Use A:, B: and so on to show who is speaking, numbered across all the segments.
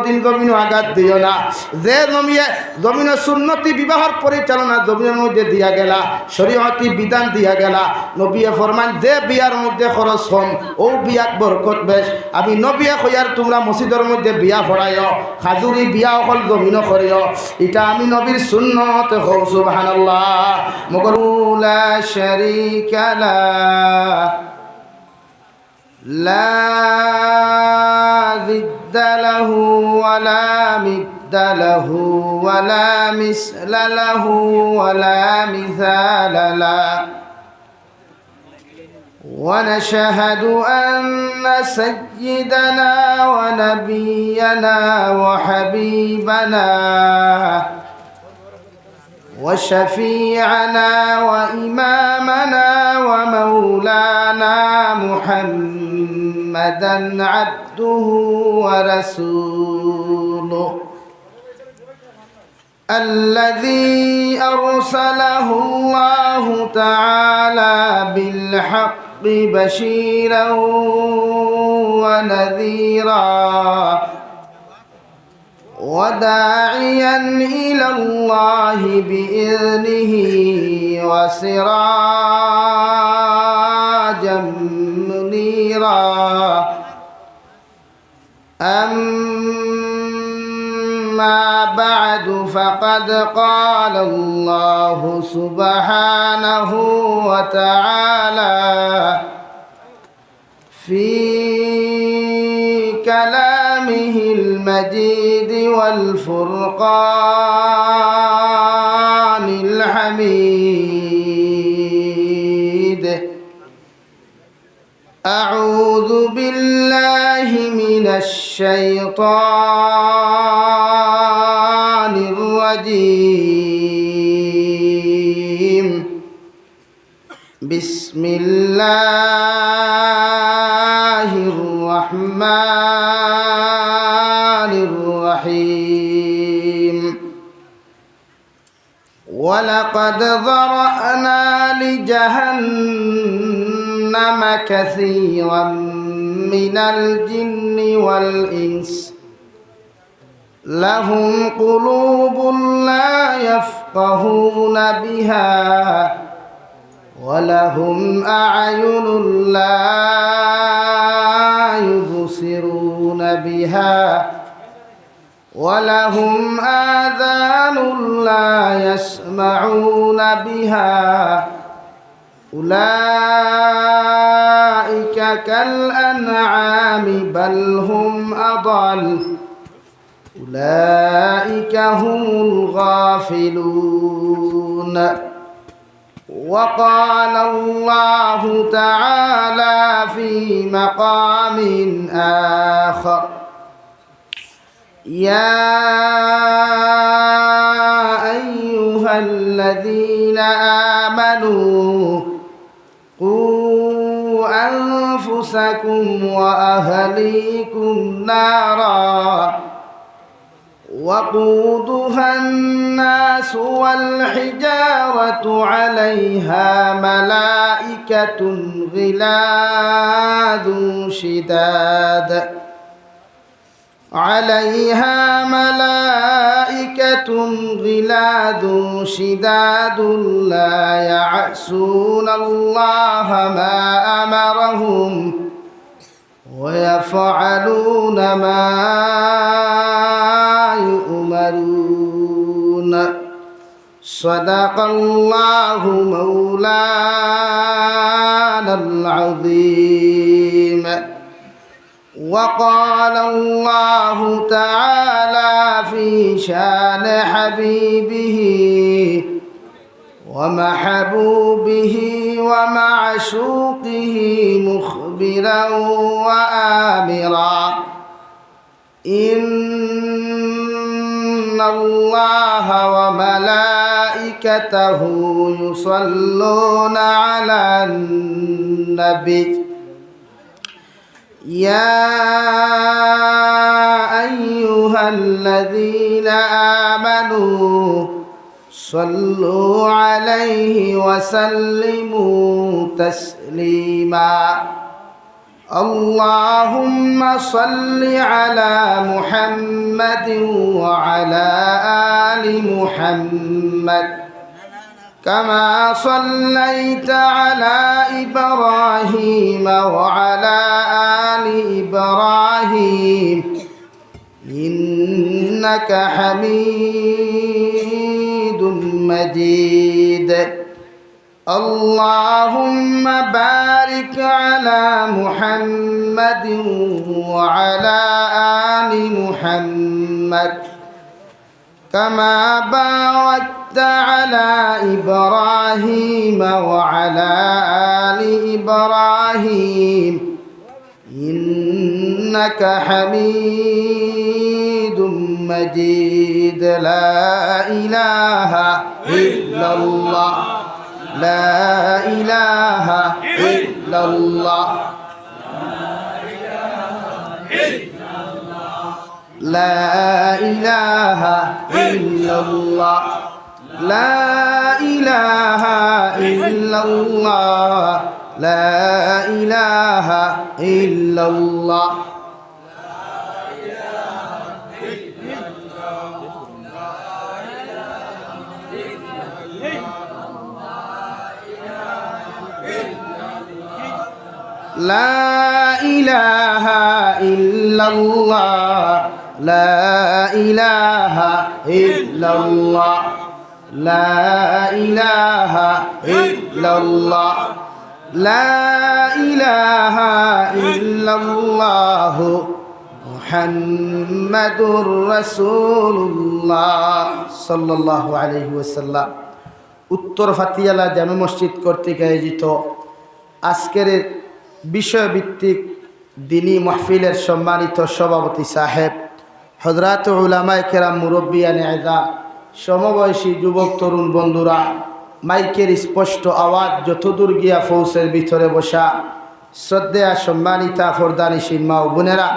A: দিন জমিন আঘাত দিও না। যে জমিন সুন্নতি বিবাহর পরিচালনা জমিনের মধ্যে দিয়া গেলা, শরীয়তি বিধান দিয়া গেলা। নবী ফরমান যে বিয়ার মধ্যে খরচ কম ও বিয়াত বরকত বেশ। আমি নবী কইয়ার তোমরা মসজিদের মধ্যে বিয়া পড়াইও, খাজুরি বিয়া অকল জমিন করিও। এটা আমি নবীর সুন্নত। সুবহানাল্লাহ। মগরুলা শরীকা লা লা ضد له ولا مد له ولا مثل له ولا مثال له ونشهد أن سيدنا ونبينا وحبيبنا وشفيعنا وإمامنا ومولانا محمدا عبده ورسوله الذي أرسله الله تعالى بالحق بشيرا ونذيرا وداعيا إلى الله بإذنه وسراجا منيرا. أما بعد فقد قال الله سبحانه وتعالى في كلامه المجيد والفرقان الحميد: أعوذ بالله من الشيطان الرجيم. بسم الله الرحمن الرحيم. ولقد ذرأنا لجهنم كثيرا من الجن والإنس لهم قلوب لا يفقهون بها ولهم أعين لا يبصرون بها ولهم آذان لا يسمعون بها أولئك كالأنعام بل هم أضل أولئك هم الغافلون. وقال الله تعالى في مقام آخر: يا أيها الذين آمنوا قوا أنفسكم وأهليكم نارا وقودها الناس والحجارة عليها ملائكة غلاظ شداد لا يعصون الله ما أمرهم ويفعلون ما يؤمرون. صدق الله مولانا العظيم. وقال الله تعالى في شان حبيبه ومحبوبه ومعشوقه مخبرا وآمرا: إن الله وملائكته يصلون على النبي يا أيها الذين آمنوا صلوا عليه وسلموا تسليما. اللهم صل على محمد وعلى آل محمد كما صليت على إبراهيم وعلى آل إبراهيم إنك حميد مجيد اللهم بارك على محمد وعلى آل محمد كما باركت على إبراهيم وعلى آل إبراهيم إنك حميد مجيد لا إله إلا الله لا إله إلا الله لا إله إلا الله لا إله إلا الله لا إله إلا الله لا إله إلا الله لا إله إلا الله لا إله إلا الله لا إله إلا الله محمد رسول الله صلى الله عليه وسلم উত্তর ফাতিয়ালা জামে মসজিদ কর্তৃক আয়োজিত আজকের বিষয়ভিত্তিক দিনী মাহফিলের সম্মানিত সভাপতি সাহেব হযরত উলামায়ে কেরাম মুরব্বিয়ানে আযম সমবয়সী যুবক তরুণ বন্ধুরা মাইকের স্পষ্ট আওয়াজ যতদূর গিয়া ফৌসের ভিতরে বসা শ্রদ্ধেয়া সম্মানিতা ফরদানিশীন মা ও বোনেরা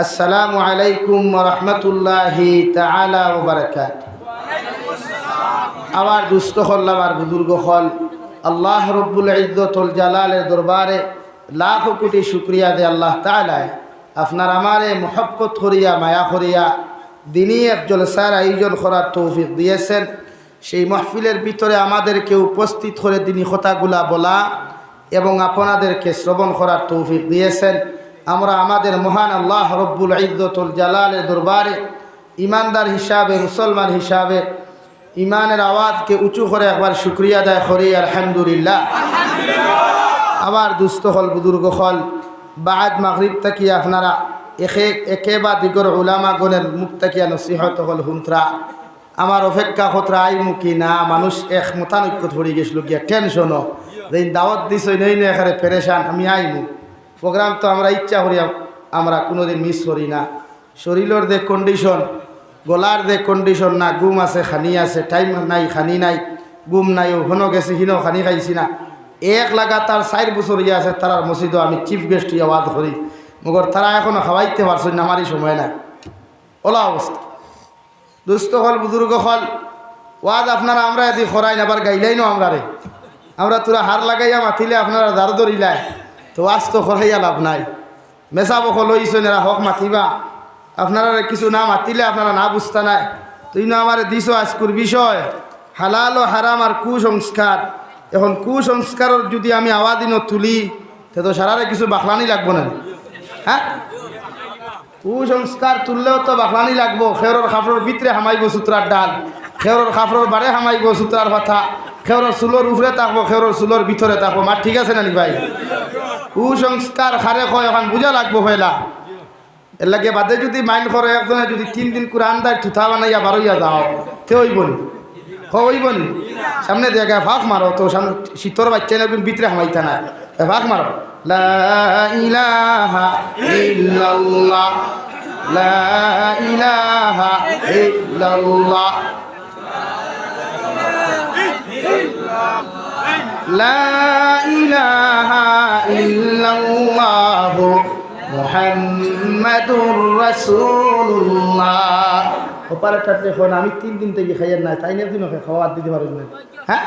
A: আসসালামু আলাইকুম ওয়া রাহমাতুল্লাহি তাআলা ওয়া বারাকাতুহু আমার দুস্থ হল আমার বুজুর্গ হল আল্লাহ রব্বুল ইজ্জতুল জালালের দরবারে লাখ কোটি শুকরিয়া দে আল্লাহ তাআলা আপনার আমারে মোহব্বত করিয়া মায়া করিয়া দিনী এক জলসার আয়োজন করার তৌফিক দিয়েছেন। সেই মাহফিলের ভিতরে আমাদেরকে উপস্থিত করে দিনী কথাগুলা বলা এবং আপনাদেরকে শ্রবণ করার তৌফিক দিয়েছেন। আমরা আমাদের মহান আল্লাহ রব্বুল ইজ্জতুল জালালের দরবারে ইমানদার হিসাবে মুসলমান হিসাবে ইমানের আওয়াজকে উঁচু করে একবার শুকরিয়া আদায় করি আলহামদুলিল্লাহ। আবার দুস্থ হল বুজুর্গ হল বাদ মাগরিব তাকি আপনারা একে বা দিগর উলামাগণের মুখ তাকিয়া নসিহত হল হুন্ত্রা আমার অপেক্ষা খতরা আইমুখী না মানুষ এক মতানৈক্য ধরে গেছিল গিয়া টেনশনও যেই দাওয়াত দিস নেই না এখানে পেরেশান আমি আইমু প্রোগ্রাম তো আমরা ইচ্ছা করি আমরা কোনোদিন মিস করি না। শরীরের যে কন্ডিশন গলার যে কন্ডিশন না ঘুম আছে খানি আছে টাইম নাই খানি নাই ঘুম নাই ওখানেও গেছি হিনেও খানি খাইছি না এক লাগাতার 4 বছর ইয়ে আছে তারার মসজিদও আমি চিফ গেস্ট আওয়াজ করি মগর তারা এখনও খাওয়াইতে পারছেন না আমারই সময় না ওলা অবস্থা। দুস্থ হল বুজুর্গ হল ওয়াজ আপনারা আমরা এদি খরাই আবার গাইলাই না আমরা তোরা হার লাগাইয়া মাতিলে আপনারা দার ধরিলাই তো ওয়াজ তো খরাইয়া লাভ নাই মেসা বকল লইছেন এরা হক মাতিবা আপনারা কিছু না মাতিলে আপনারা না বুঝতে নাই তুই না আমার দিছ আজকুর বিষয় হালাল ও হারাম আর কুসংস্কার। এখন কুসংস্কারের যদি আমি আওয়াদিনও তুলি তো সারারে কিছু বাখলানি লাগবো না হ্যাঁ কুসংস্কার তুললেও তো বাখলানি লাগবো। খেরর খাফরর ভিতরে হামাইব সুতরার ডাল খেরর খাফরর বারে হামাইব সুতরার কথা খেরর চুলোর উপরে থাকবো খেরর চুলোর ভিতরে থাকবো মা ঠিক আছে নানি ভাই কুসংস্কার খারে কয় এখন বুঝা লাগবো পয়লা এর লাগে বাদে যদি মাইন্ড করে একজনে যদি 3 দিন কোরআন দায় থুথা বানাইয়া বারইয়া যাও তে হইবনি হইবনি সামনে দেখা ফাঁক মারো তো শীতর বাচ্চা না ভিতরে হামাইতা না ফাঁক মারো লা ইলাহা ইল্লাল্লাহ লা ইলাহা ইল্লাল্লাহ লা ইলাহা ইল্লাল্লাহ মুহাম্মাদুর রাসূলুল্লাহ। ওপারেটাতে এখন আমি 3 দিন থেকে খাইয়ার না তাই না দিন খাওয়া দিতে পারব না হ্যাঁ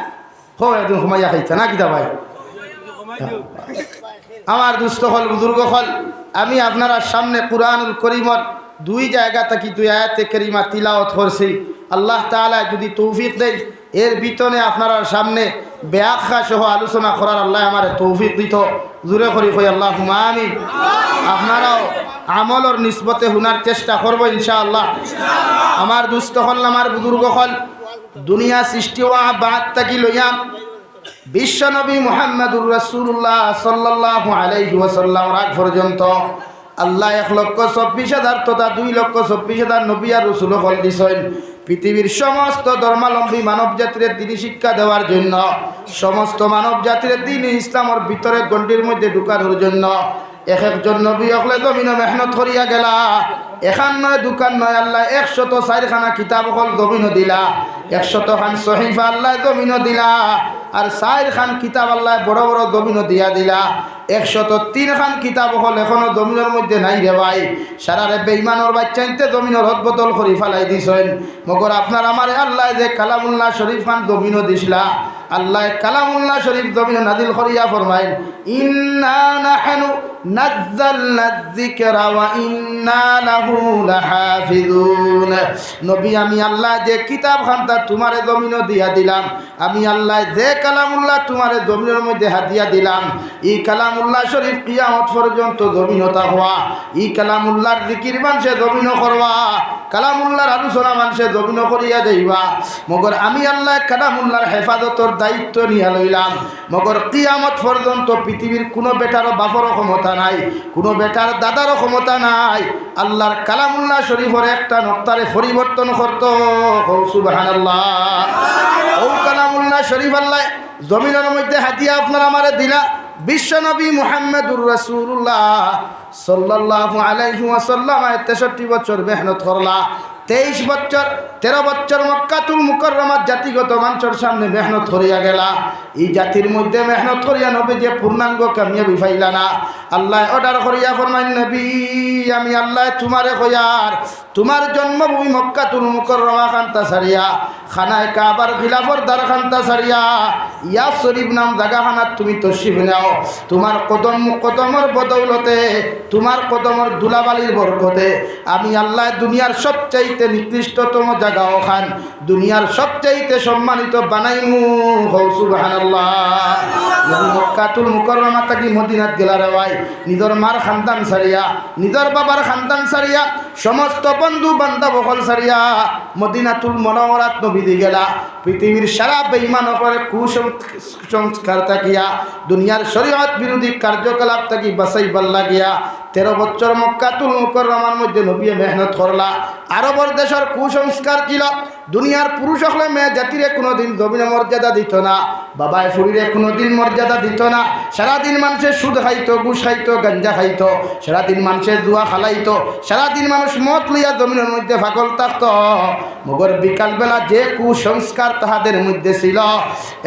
A: খাওয়া একদিন ঘুমাইয়া খাইছা না কিতা ভাই আমার দুস্থ হল বুজুর্গ হল, আমি আপনারা সামনে কুরআনুল করিমর 2 জায়গা থেকে 2 আয়াতে কারিমা তিলাওয়াত করছি। আল্লাহ তাআলা যদি তৌফিক দেয় এর ভিতরে আপনারা সামনে ব্যাখ্যা সহ আলোচনা করার আল্লাহ আমার তৌফিক দিত। জোরে করি কই আল্লাহুম্মা আমিন। আপনারাও আমলর নিসবতে হুনার চেষ্টা করব ইনশাআল্লাহ। আমার দুস্থ হল, আমার বুজুর্গ হল, দুনিয়া সৃষ্টি হওয়া বাদ থেকে লইয়া বিশ্বনবী মুহাম্মদুর রাসূলুল্লাহ সাল্লাল্লাহু আলাইহি ওয়াসাল্লাম রাগ পর্যন্ত আল্লাহ 1,24,000 তথা 2,24,000 নবী আর রাসূল হল দিছেন পৃথিবীর সমস্ত ধর্মাবলম্বী মানব জাতির দিনী শিক্ষা দেওয়ার জন্য, সমস্ত মানব জাতির দিন ইসলামের ভিতরে গণ্ডির মধ্যে ঢুকানোর জন্য। এক একজন নবী হলে জমিনে মেহনত করিয়া গেলা। এখান নয় দোকান নয়, আল্লাহ 104খানা কিতাব হল জমিন দিলা, 100 খান সহিফা আল্লাহ জমিন দিলা, আর 4 খান কিতাব আল্লাহ বড় বড় জমিন দিয়া দিলা। 103 খান কিতাব হল এখনো জমিনের মধ্যে নাই রে ভাই। সারারে বেঈমানের বাচ্চাইতে জমিনের হদবদল করি ফেলাই দিছেন। মগর আপনার আমার আল্লাহ যে কালামুল্লাহ শরীফ খান জমিন দিছিলা, আল্লাহ কালামুল্লাহ শরীফ জমিন নাজিল করিয়া ফরমাইন ইন্না নাহনু নাযালনা যিকরা ওয়া ইন্না লাহু লাহাফিজুন। নবী আমি আল্লাহ যে কিতাব খানটা তোমারে জমিন দিয়া দিলাম, আমি আল্লাহ যে কালামুল্লাহ তোমারে জমিনের মধ্যে হাতিয়া দিলাম, এই কালামুল্লাহ শরীফ কিয়ামত পর্যন্ত জমিন থাকবা। এই কালামুল্লাহর জিকির মানুষে জমিন করবা, কালামুল্লাহর আলোচনা মানুষে জমিন করিয়া যাইবা। মগর আমি আল্লাহ কালামুল্লাহর হেফাজতর দায়িত্ব নিয়ে লইলাম। মগর কিয়ামত পর্যন্ত পৃথিবীর কোনো বেটারও বাপরও ক্ষমতা নাই, কোনো বেটার দাদারও ক্ষমতা নাই আল্লাহর কালামুল্লাহ শরীফের একটা নক্তারে পরিবর্তন করত। সুবহানাল্লাহ। ও কালামুল্লাহ শরীফ আল্লাহ জমিনের মধ্যে হাতিয়া আপনার আমারে দিলা। বিশ্বনবী মুহাম্মদুর রাসূলুল্লাহ সাল্লাল্লাহু আলাইহি ওয়াসাল্লাম 63 বছর মেহনত করলা। 23 বছর 13 বছর মক্কাতুল মুকাররমাত জাতিগত মানুষের সামনে মেহনত করিয়া গেলা। এই জাতির মধ্যে মেহনত করিয়া নবী যে পূর্ণাঙ্গ কামিয়াবি পাইলা না। আল্লাহ অর্ডার করিয়া ফরমাইন নবী আমি আল্লাহ তোমারে কইয়ার তোমার জন্মভূমি মক্কাতুল মুকাররমা খানতা সারিয়া খানায় কাবার খিলাফর দ্বার খানতা সারিয়া ইয়া শরীফ নাম জায়গাখানাত তুমি তশরিফ নাও। তোমার কদমর বদৌলতে, তোমার কদমর দুলাবালির বরকতে আমি আল্লাহ দুনিয়ার সবচাইতে নিকৃষ্টতম জায়গা ওখান, দুনিয়ার সবচাইতে সম্মানিত বানাইমু। সুবহানাল্লাহ। মক্কাতুল মুকাররমা থেকে মদিনাত গেলা রে ভাই, নিজের মার খানদান সারিয়া, নিজের বাবার খানদান সারিয়া, সমস্ত বন্ধু বান্ধব হল সারিয়া মদিনাতুল মুনাওয়ারাত নবী দি গেলা। পৃথিবীর সারা বেঈমান করে কুসংস্কার থাকিয়া দুনিয়ার শরীয়ত বিরোধী কার্যকলাপ থাকি বাঁচাইবার লাগিয়া 13 বছর মক্কাতুল মুকাররমার মধ্যে নবী মেহনত করলা। আরবর দেশের কুসংস্কার ছিল দুনিয়ার পুরুষ হলে মেয়ে জাতিরে কোনোদিন জমিনে মর্যাদা দিত না, বাবায় ফুরিরে কোনোদিন মর্যাদা দিত না। সারাদিন মানুষের সুদ খাইতো, ঘুষ খাইতো, গাঞ্জা খাইতো, সারাদিন মানুষের জুয়া খালাইতো, সারাদিন মানুষ মদ লইয়া জমিনের মধ্যে ফাগল থাকত। মগর বিকালবেলা যে কুসংস্কার তাহাদের মধ্যে ছিল,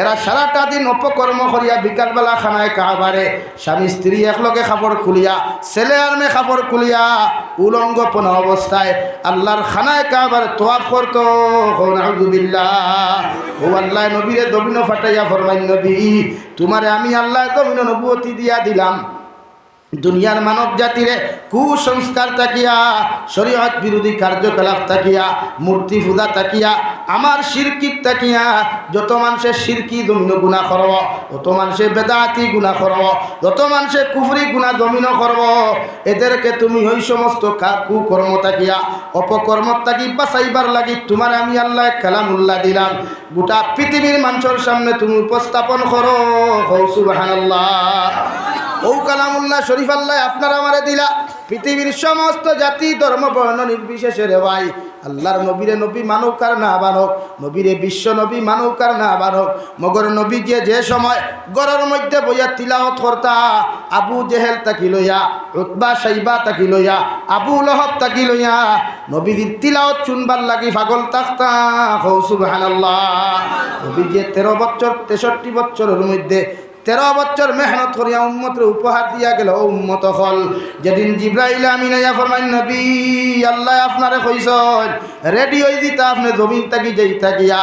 A: এরা সারাটা দিন অপকর্ম করিয়া বিকালবেলা খানায় কাবারে স্বামী স্ত্রী একলগে খাবার খুলিয়া, ছেলে আর মেয়ে খাবার খুলিয়া উলঙ্গপন অবস্থায় আল্লাহর খানায় কাবার তোয়াফ করতো। নাউযুবিল্লাহ। ও আল্লাহ নবীরে জমিন ফাটাইয়া ফরমাইন নবী তোমারে আমি আল্লাহ জমিন নবুয়তি দিয়া দিলাম। দুনিয়ার মানব জাতিরে কুসংস্কার তাকিয়া, শরীয়ত বিরোধী কার্যকলাপ তাকিয়া, মূর্তি পূজা তাকিয়া, আমার শিরকি তাকিয়া যত মানুষের শিরকি জমিন গুনাহ করব, যত মানুষের বেদাতি গুনাহ করব, যত মানুষের কুফরি গুনাহ জমিন করব, এদেরকে তুমি ওই সমস্ত কুকর্ম তাকিয়া অপকর্ম তাকি বাঁচাইবার লাগি তোমার আমি আল্লাহ কালামুল্লাহ দিলাম। গোটা পৃথিবীর মানুষের সামনে তুমি উপস্থাপন করো। সুবহানাল্লাহ। ও কালামুল্লাহ শরীফ আল্লাহ আপনারা আমারে দিলা। পৃথিবীর সমস্ত জাতি ধর্ম বর্ণ নির্বিশেষে রে ভাই আল্লাহর নবীরে নবী মানুক আর না বানক, নবীরে বিশ্ব নবী মানুক আর না বানক, মগর নবী যে সময় গড়ের মধ্যে বইয়া তিলাওয়াত করতা, আবু জেহেল তাকি লইয়া, উতবা সাইবা তাকি লইয়া, আবু লহব তাকি লইয়া নবীর তিলাওয়াত শুনবার লাগি পাগল থাকতা। সুবহানাল্লাহ। নবী যে 13 বছর 63 বছরের মধ্যে 13 বছর মেহনত করিয়া উম্মতের উপহার দিয়া গেল। ও উম্মত হল যেদিন জিব্রাইল আমিন আইয়া ফরমাইন নবী আল্লাহ আপনারে কইছেন রেডি হই দিতা আপনি জমিন থাকি যাইতা গিয়া।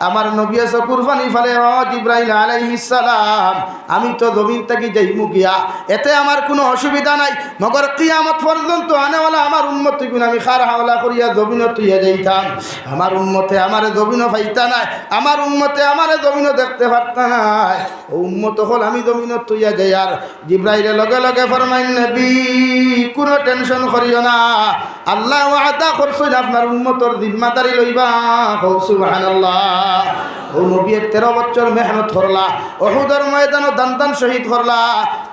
A: আমার নবী চকুর পানি ফেলে ও জিব্রাইল আলাইহিস সালাম আমি তো জমিন থাকি যাইমু গিয়া, এতে আমার কোনো অসুবিধা নাই, মগর কিয়ামত পর্যন্ত আনেওয়ালা আমার উম্মত গুণ আমি খার হাওলা করিয়া জমিন তুইয়া যাইতাম। আমার উম্মতে আমারে জমিন পাইতা নাই, আমার উম্মতে আমারে জমিন দেখতে পারতা নাই। ও উম্মত হল আমি জমিন তুইয়া যাই। আর জিব্রাইলের লগে লগে ফরমাইন নবী কোনো টেনশন করিও না, আল্লাহ ওয়াদা করছেন আপনার উম্মতর জিম্মাদারি লইবা। সুবহানাল্লাহ। ও নবী 13 বছর মেহনত করলা, উহুদের ময়দানে দান দান শহীদ করলা,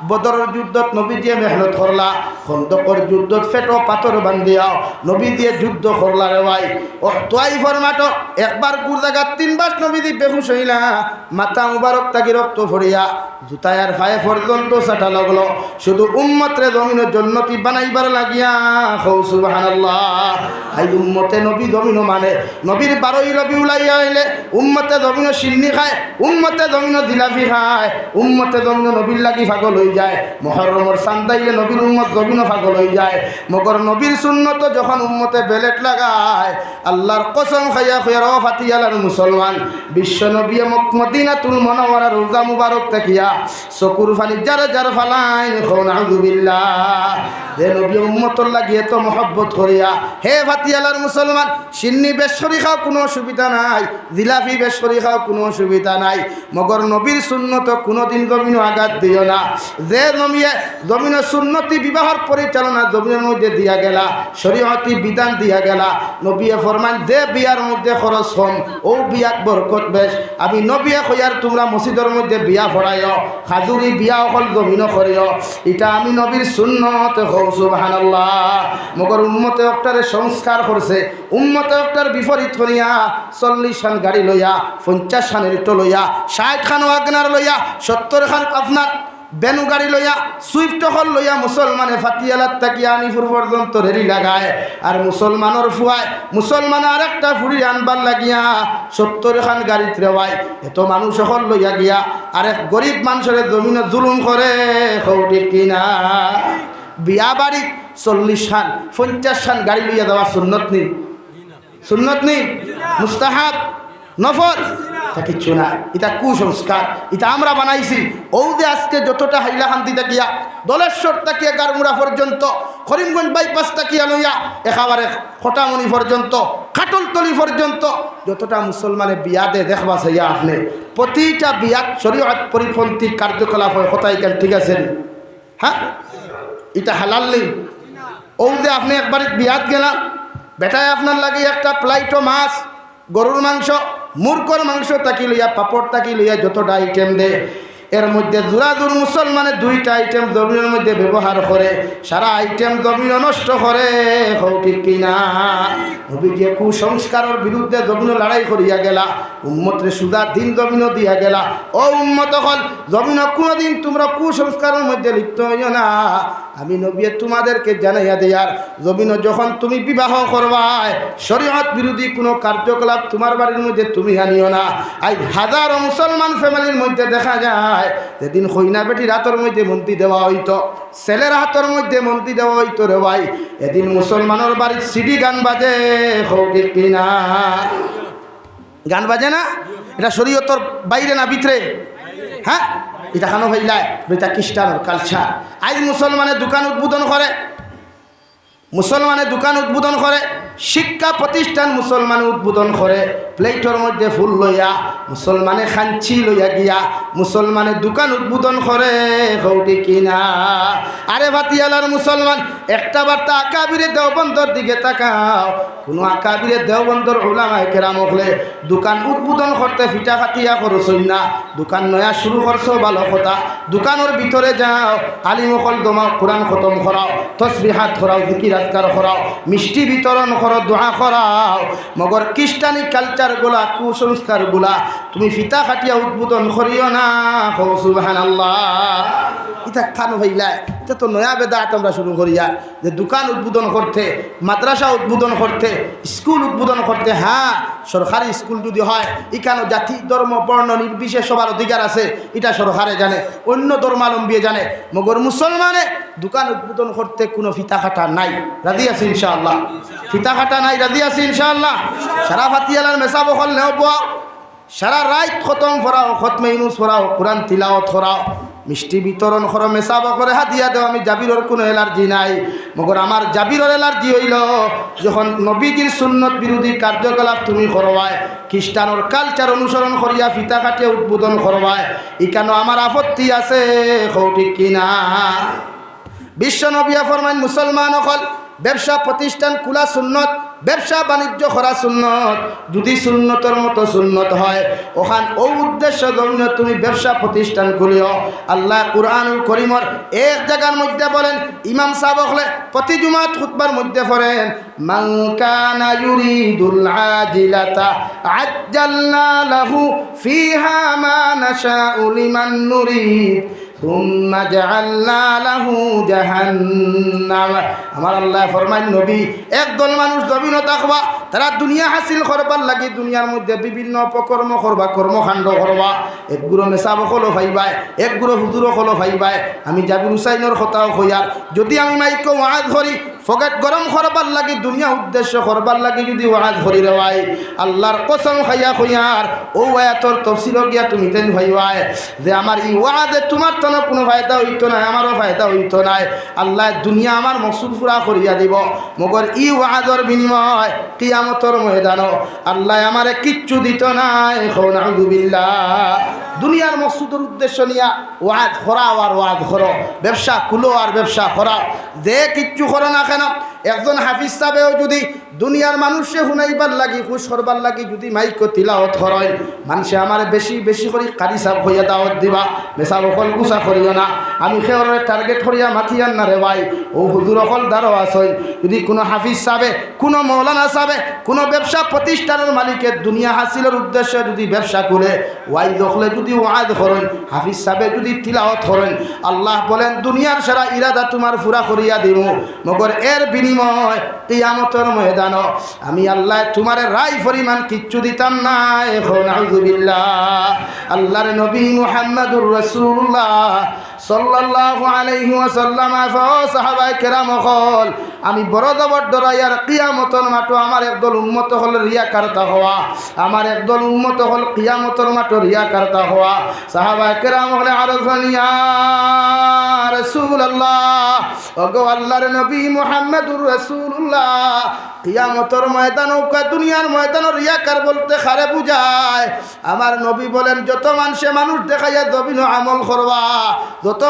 A: বদরের যুদ্ধত নবী দিয়ে মেহনত করলা, খন্দকের যুদ্ধত ফেটো পাথর বান্ধিয়াও নবী দিয়ে যুদ্ধ করলা রে ভাই। ও তোয়াই ফরমাটো একবার গুর জায়গা 3 বার নবী দিয়ে বেহুশ হইলা, মাথা মুবারক তাকি রক্ত ফড়িয়া জুতায়ার পায়ে পর্যন্ত সাটা লাগলো, শুধু উম্মতরে জমিনের জন্নতি বানাইবার লাগিয়া। সুবহানাল্লাহ। এই উম্মতে নবী জমিন মানে নবীর 12ই রবিউল আইয়া হইলে উম্মতে জমিন সিন্নি খায়, উম্মতে জমিন জিলাপি খায়, উম্মতে জমিন নবীর লাগি পাগল হয়ে যায়। মুহররমের চান্দাইলে নবীর উম্মত জমিন পাগল হয়ে যায়। মগর নবীর সুন্নত যখন উম্মতে বেলেট লাগায় আল্লাহর কসম খাইয়া খয়ার ফাতিয়ালার মুসলমান বিশ্ব নবী মদিনাতুল মুনাওয়ারার রওজা মুবারক তাকিয়া চকুর ফানি যারা যারা ফালাইন কোন আউযুবিল্লাহ। যে নবী উম্মতর লাগি এত মহব্বত করিয়া হে ফাতিয়ালার মুসলমান সিন্নি বেশরি খাও কোনো অসুবিধা নাই, জিলাপি বেশরি খাও কোনো অসুবিধা নাই, মগর নবীর সুন্নত কোনোদিন জমিন আঘাত দিও না। যে নবীয়ে জমিনের সুন্নতি বিবাহর পরিচালনা জমিনের মধ্যে দিয়া গেলা, শরীয়তি বিধান দিয়া গেলা, নবীয়ে ফরমান যে বিয়ার মধ্যে খরচ কম ও বিয়াত বরকত বেশ। আমি নবীয়ে কইয়ার তোমরা মসজিদের মধ্যে বিয়া ফড়াইও, খাজুরি বিয়া অকল জমিন করিও, এটা আমি নবীর সুন্নত। সুবহানাল্লাহ। মগর উম্মতে একটারে সংস্কার করছে, উম্মতে একটার বিপরীত করিয়া 40 খান গাড়ি লইয়া, 50 খান এল্টো লইয়া, 60 খান ওয়াগনার লইয়া, 70 খান আপনার বেনু গাড়ি লইয়া, সুইফট হল লইয়া মুসলমানে ফাতিয়ালাত তাকিয়া আনিফুর পর্যন্ত রেলি লাগায়। আর মুসলমানের ফুয়ায় মুসলমান আর একটা ফুড়ি আনবার লাগিয়া 70 খান গাড়িতে রেওয়ায়। এত মানুষ হল লইয়া গিয়া আর এক গরিব মানুষের জমিনে জুলুম করে। ঠিক কিনা? বিয়া বাড়ি 40 খান 50 খান গাড়ি লইয়া দেওয়া সুন্নত নেই, সুন্নত নেই, মুস্তাহাব নফল তা কিচ্ছু না। এটা কুসংস্কার, এটা আমরা বানাইছি। ও যে আজকে যতটা হাইলাকান্দি তাকিয়া দলেশ্বর তাকিয়া গারমুড়া পর্যন্ত, করিমগঞ্জ বাইপাস তাকিয়া লইয়া একেবারে খটামণি পর্যন্ত, খাটলতলি পর্যন্ত যতটা মুসলমানের বিয়া দে দেখবা চাইয়া আপনি প্রতিটা বিয়াত শরীয়ত পরিপন্থী কার্যকলাপ হয়। কথাই কেন ঠিক আছে? হ্যাঁ, এটা হালাল নেই। ও যে আপনি একবার বিয়াত গেলাম, বেটায় আপনার লাগে একটা প্লাইটো মাছ, গরুর মাংস, মুরগর মাংস তাকি লইয়া, পাপড় তাকি লইয়া যতটা আইটেম দে, এর মধ্যে জোরাজুর মুসলমানে 2টা আইটেম জমিনের মধ্যে ব্যবহার করে, সারা আইটেম জমিন নষ্ট করে। ঠিক কিনা? নবী যে কুসংস্কারের বিরুদ্ধে জমিন লড়াই করিয়া গেলা, উম্মতরে সুদা দিন জমিন দিয়া গেলা। ও উম্মত হল জমিন কোনোদিন তোমরা কুসংস্কারের মধ্যে লিপ্ত হইও না। আমি নবী তোমাদেরকে জানাইয়া দেয়ার জমিন যখন তুমি বিবাহ করবাই শরীয়ত বিরোধী কোনো কার্যকলাপ তোমার বাড়ির মধ্যে তুমি আনিও না। আজ হাজারো মুসলমান ফ্যামিলির মধ্যে দেখা যায় যেদিন কইনা বেটি রাতের মধ্যে মন্ত্রী দেওয়া হইতো, ছেলের হাতের মধ্যে মন্ত্রী দেওয়া হইতো রে ভাই, এদিন মুসলমানের বাড়ির সিডি গান বাজে। ঠিক কিনা? গান বাজে না? এটা শরীয়তর বাইরে না ভিতরে? হ্যাঁ, এটা কেন হইলায়? এটা খ্রিস্টানের কালচার। আজ মুসলমানের দোকান উদ্বোধন করে, মুসলমানের দোকান উদ্বোধন করে, শিক্ষা প্রতিষ্ঠান মুসলমানে উদ্বোধন করে, প্লেটর মধ্যে ফুল লইয়া মুসলমানে খাঞ্চি লইয়া গিয়া মুসলমানের দোকান উদ্বোধন করে। হৌটি কিনা? আরে ভাতিয়ালার মুসলমান একটা বার্তা আকাবিরে দেওবন্দর দিকে তাকাও। কোনো আকাবিরে দেওবন্দর উলামায়ে কেরাম হলে দোকান উদ্বোধন করতে ফিটা খাটিয়া করছই না, দোকান নয়া শুরু করছো ভালো কথা, দোকানের ভিতরে যাও, আলিমকল দমাও, কোরআন খতম করাও, তসবিহাত করাও, জিকির আজকার করাও, মিষ্টি বিতরণ করো, দোয়া করাও। মগর খ্রিস্টানি কালচারগুলা, কুসংস্কারগুলা তুমি ফিতা খাটিয়া উদ্বোধন করিও না। সুবহানাল্লাহ। এটা খানো হইলায় এটা তো নয়া বেদাত আমরা শুরু করিয়া যে দোকান উদ্বোধন করতে, মাদ্রাসা উদ্বোধন করতে, স্কুল উদ্বোধন করতে। হ্যাঁ, সরকারি স্কুল যদি হয় এখানে জাতি ধর্ম বর্ণ নির্বিশেষে সবার অধিকার আছে, এটা সরকারে জানে, অন্য ধর্মাবলম্বী জানে। মগর মুসলমানে দোকান উদ্বোধন করতে কোনো ফিতা খাটা নাই, রাজি আছে ইনশাআল্লাহ। ফিতা খাটা নাই, রাজি আছে ইনশাআল্লাহ। সারা ফাতিয়ালার মেসা বখল নেও পাও, সারা রাত খতম ফরাও, খতমে ইউনুস ফরাও, কোরআন তিলাওয়াত ফরাও, মিষ্টি বিতরণ করো, মেসাবা করে হাতিয়া দেও। আমি জাবিরের কোনো এলার্জি নাই, মগর আমার জাবিরের এলার্জি হইল যখন নবীজির সুন্নত বিরোধী কার্যকলাপ তুমি করবায়, খ্রিস্টানোর কালচার অনুসরণ করিয়া ফিতা কাটিয়ে উদ্বোধন করবায়, এখানে আমার আপত্তি আছে। ঠিক কিনা? বিশ্ব নবিয়া ফরমান মুসলমান অকল ব্যবসা প্রতিষ্ঠান খোলা সুন্নত, ব্যবসা বাণিজ্য করা সুন্নত। যদি সুন্নতর মতো সুন্নত হয় ওখান ও উদ্দেশ্য জন্য তুমি ব্যবসা প্রতিষ্ঠান খুলিও। আল্লাহ কুরআনুল কারীমের এক জায়গার মধ্যে বলেন, ইমাম সাহেব হলে প্রতি জুমাত খুতবার মধ্যে পড়েন, মান কানা ইউরিদুল আজিলাতা আজ্জালনা লাহু ফিহা মা নাশাউ লিমান নুরিদ সুম্মা জাআলনা লাহু জাহান্নাম। আমার আল্লাহ ফরমান, নবী একদল মানুষ জমিন থাকবা, তারা দুনিয়া হাসিল করবার লাগি দুনিয়ার মধ্যে বিভিন্ন অপকর্ম করবা, কর্মকাণ্ড করবা। একগুলো মেসাব হলো ভাইবাই, একগুলো হুজুর হলো ভাইবাই। আমি জাবির হুসাইনের কথাও কইয়ার, যদি আমি মাইকে ওয়াজ করি ফকেট গরম করবার লাগি, দুনিয়া উদ্দেশ্য করবার লাগি যদি ওয়াজ করি রে ভাই, আল্লাহর কসম খাইয়া কইয়ার ও আয়াতর তাফসীর গিয়া তুমি তেন ভাইবাই যে আমার এই ওয়াজে তোমার তো কোনো ফায়দা হইতো না, আমারও ফায়দা হইতো না। আল্লাহ দুনিয়া আমার মকসুদ পুরা করিয়া দিব, মগর ই ওয়াজর বিনিময় কিয়ামতর ময়দানও আল্লাহ আমারে কিচ্ছু দিত নাই। নাউযুবিল্লাহ। দুনিয়ার মকসুদের উদ্দেশ্য নিয়া ওয়াজ করাও আর ওয়াজ করো, ব্যবসা খুলো আর ব্যবসা করাও, যে কিচ্ছু করো না কেন। একজন হাফিজ সাহেবেও যদি দুনিয়ার মানুষে শুনাইবার লাগি, খুশ করবার লাগি যদি মাইক তিলাওয়াত করেন, মানুষে আমার বেশি বেশি করে কারি সাহেব হইয়া দাওয়াত দিবা, মেসা অকল গুছা করিও না। আমি সেওরে টার্গেট করিয়া মাথিয়ান না রে ভাই, ও হুজুর অকল দ্বারো আসই। যদি কোনো হাফিজ সাহেবে, কোনো মৌলানা সাহেবে, কোনো ব্যবসা প্রতিষ্ঠানের মালিকের দুনিয়া হাসিলের উদ্দেশ্যে যদি ব্যবসা করে ওয়াই দখলে যদি ওয়াজ করেন, হাফিজ সাহেবে যদি তিলাওয়াত করেন, আল্লাহ বলেন দুনিয়ার সারা ইরাদা তোমার পুরা করিয়া দিব, মগর এর বিনিময় কিয়ামতের ময়দান আমি আল্লাহ তোমারে রায় পরিমাণ কিচ্ছু দিতাম না। এখন নাউযুবিল্লাহ। আল্লাহর নবী মুহাম্মদুর রাসূলুল্লাহ সাল্লাল্লাহু আলাইহি ওয়াসাল্লাম সাহাবায়ে কেরাম হল, আমি বড় জবরদস্ত আর কিয়ামতের মাঠে আমার একদল উম্মত হল রিয়াকারতা হওয়া, আমার একদল উম্মত হল কিয়ামতের মাঠে রিয়াকারতা হওয়া। সাহাবায়ে কেরাম হলে আরজানিয়া রাসূলুল্লাহ, ওগো আল্লাহর নবী মুহাম্মদুর রাসূলুল্লাহ, কিয়ামতের ময়দান ও দুনিয়ার ময়দান রিয়াকার বলতে খারে বুঝায়। আমার নবী বলেন যত মানুষ দেখাইয়া জমিন আমল করবা, যত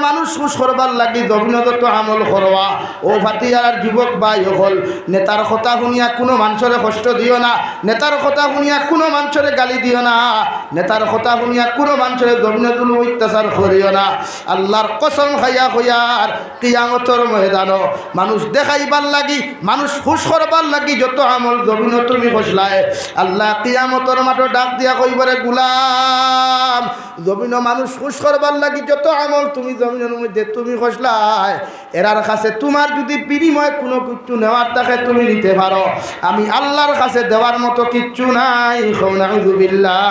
A: মানুষ খুশ করবার লাগি জমিন যত আমল করবা। ও ফাতিয়ার যুবক ভাই হল, নেতার কথা শুনিয়া কোনো মানুষের কষ্ট দিও না, নেতার কথা শুনিয়া কোনো মানুষের গালি দিও না, নেতার কথা শুনিয়া কোনো মানুষের জমিন তুলো অত্যাচার করিও না। আল্লাহর কসম খাইয়া হইয়ার কিয়ামতের ময়দান মানুষ দেখাইবার লাগি, মানুষ খুশ করবার লাগি যত আমল জমিন তুমি খসলায়, আল্লাহ কিয়ামতের মাঠে ডাক দিয়া কইবারে গুলাম, জমিন মানুষ খুশ করবার লাগি যত আমল তুমি জমিনের মধ্যে তুমি খসলায়, এরার কাছে তোমার যদি বিনিময় কোনো কিচ্ছু নেওয়ার থাকে তুমি নিতে পারো, আমি আল্লাহর কাছে দেওয়ার মতো কিচ্ছু নাই। নাউযুবিল্লাহ।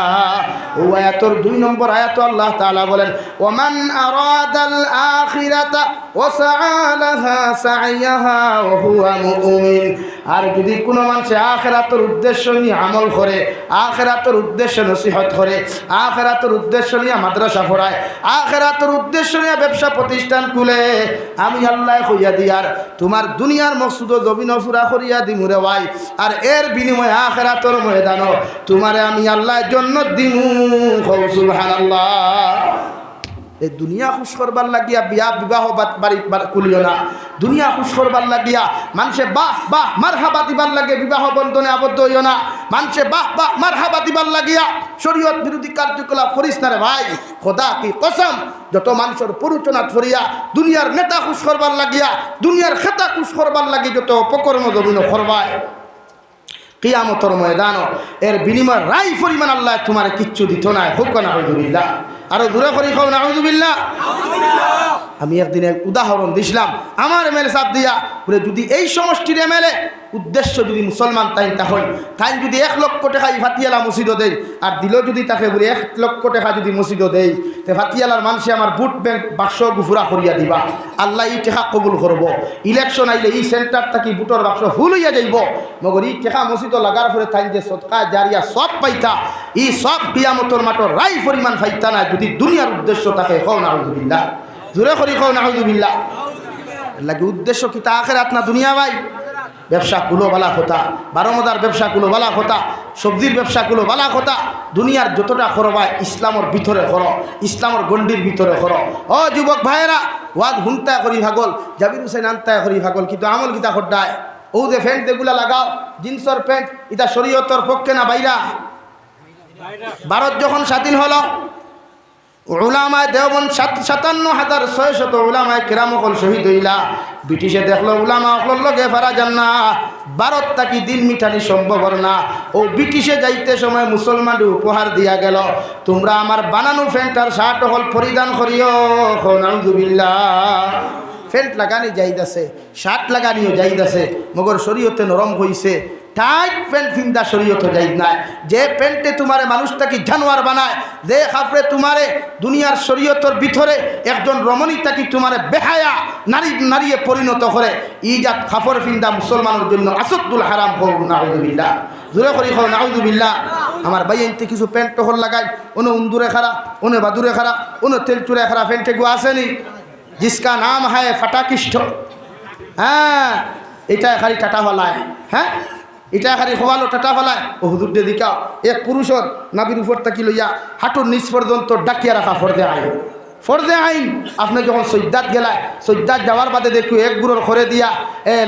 A: ও আয়াতের 2 নম্বর আয়াত আল্লাহ তাআলা বলেন, ওমান আরাদাল আখিরাতা ওয়া সাআলাহা সাইয়াহা ওয়া হুয়া মুমিন। আর যদি কোনো মানুষ আখিরাতের উদ্দেশ্য নিয়ে আমল করে, আখিরাতের উদ্দেশ্য নসিহত করে, আখিরাতের উদ্দেশ্য নিয়ে মাদ্রাসা পড়ায়, আখিরাতের উদ্দেশ্য নিয়ে ব্যবসা প্রতিষ্ঠান খুলে, আমি আল্লাহ কইয়া দিয়ার তোমার দুনিয়ার মকসুদ জমিন পুরা করিয়া দিমু রে ভাই, আর এর বিনিময়ে আখিরাতের ময়দান তোমারে আমি আল্লাহর জন্য দিমু। সুবহানাল্লাহ। এই দুনিয়া খুশ করবার লাগিয়া বিয়া বিবাহ বাড়ি খুলিও না, দুনিয়া খুশ করবার লাগিয়া মানুষে বাহ বাহ মারহাবা দিবার লাগে বিবাহ বন্ধনে আবদ্ধ হইও না, মানুষে বাহ বাহ মারহাবা দিবার লাগিয়া শরীয়ত বিরোধী কার্যকলাপ করিস না রে ভাই। খোদা কি কসম, যত মানুষের পরিচনা ধরিয়া দুনিয়ার নেতা খুশ করবার লাগিয়া, দুনিয়ার খেতা খুশ করবার লাগি যত অপকর্ম জমিন করবায়, কিয়ামতের ময়দান এর বিনিময় রায় পরিমাণ আল্লাহ তোমার কিচ্ছু দিত না। হোক না আলহামদুলিল্লাহ। আরো দূরে করি খাও নাউযুবিল্লাহ। আমি একদিন এক উদাহরণ দিছিলাম আমার এমএলএ সাহেব দিয়া বলে, যদি এই সমষ্টির এমএলএ উদ্দেশ্য যদি মুসলমান তাই যদি 1 লক্ষ টাকা ফাতিয়ালা মসজিদও দেয়, আর দিল যদি তাকে বলে 1 লক্ষ টাকা যদি মসজিদও দেয়, তো ফাতিয়ালার মানুষে আমার ভোট ব্যাংক বাক্স গুফুরা করিয়া দিবা, আল্লাহ এই টাকা কবুল করবো। ইলেকশন আইলে এই সেন্টার থাকি ভোটর বাক্স ফুল হইয়া যাইব, মগর এই টাকা মসজিদও লাগার পরে তাই যে সদকা জারিয়া সব পাইতা, এই সব কিয়ামতের মাঠর রাই পরিমাণ পাইতা না যদি দুনিয়ার উদ্দেশ্য থাকে। খাও নাউযুবিল্লাহ, জোরে করি খাও নাউযুবিল্লাহ। লাগে উদ্দেশ্য কি তা আখিরাত না দুনিয়া ভাই? ব্যবসা কুলো বালা কথা, 12 মজার ব্যবসা কুলো বালা কথা, সবজির ব্যবসা কুলো বালা কথা, দুনিয়ার যতটা করবা ইসলামের ভিতরে করো, ইসলামের গণ্ডির ভিতরে করো। ও যুবক ভাইয়েরা, ওয়াজ হুনতা করি ভাগল, জাবির হুসেন আনতা করি ভাগল, কিন্তু আমল গীতা খড্ডায় ও যে প্যান্ট যেগুলা লাগাও জিন্সর প্যান্ট, এটা শরীয়তের পক্ষে না বাইরা? ভারত যখন স্বাধীন হলো, উলামায়ে দেওবন্দ 57,600 উলামায়ে কেরাম হল শহীদ হইলা। ব্রিটিশে দেখলো উলামা হল লগে ফারা যান না, ভারত তাকি দিন মিটানি সম্ভব না। ও ব্রিটিশে যাইতে সময় মুসলমানদের উপহার দিয়া গেল, তোমরা আমার বানানো প্যান্ট আর শার্ট হল পরিধান করিও। নাউযুবিল্লাহ। প্যান্ট লাগানি যাইতাছে, শার্ট লাগানিও যাইতাছে, মগর শরীয়তে নরম হইছে। টাইট প্যান্ট ফিন্দা শরীয়ত যাইজ নাই। যে প্যান্টে তোমারে মানুষটাকে জানোয়ার বানায়, যে কাপড়ে তোমারে দুনিয়ার শরীয়তর ভিতরে একজন রমণী তাকে তোমারে বেহায়া নারীয়ে পরিণত করে, ই জাত কাপড় ফিন্দা মুসলমানের জন্য আসদ্দুল হারাম। হোক নাউযুবিল্লাহ, জোরে করি হোক নাউযুবিল্লাহ। আমার ভাই এনতে কিছু প্যান্ট টহল লাগাই, ওনে উন্দুরে খারা, ওনে বাদুরে খারা, ওনে তেলচুরে খারা প্যান্টে গো আসেনি, জিসকা নাম হয় ফাটাকিষ্ঠ। হ্যাঁ, এটা খালি টাটা হলায়, হ্যাঁ এটা খালি খোয়ালো টাটা ফেলায়। ও হুজুর দে দিকাও এক পুরুষের নাবির উপর তাকি লইয়া হাঁটুর নিচ পর্যন্ত ডাকিয়া রাখা ফর্দে আইন। ফর্দে আইন আপনি যখন সৈদাত গেলায়, সৈদাত যাওয়ার বাদে দেখু এক গুড়োর খরে দিয়া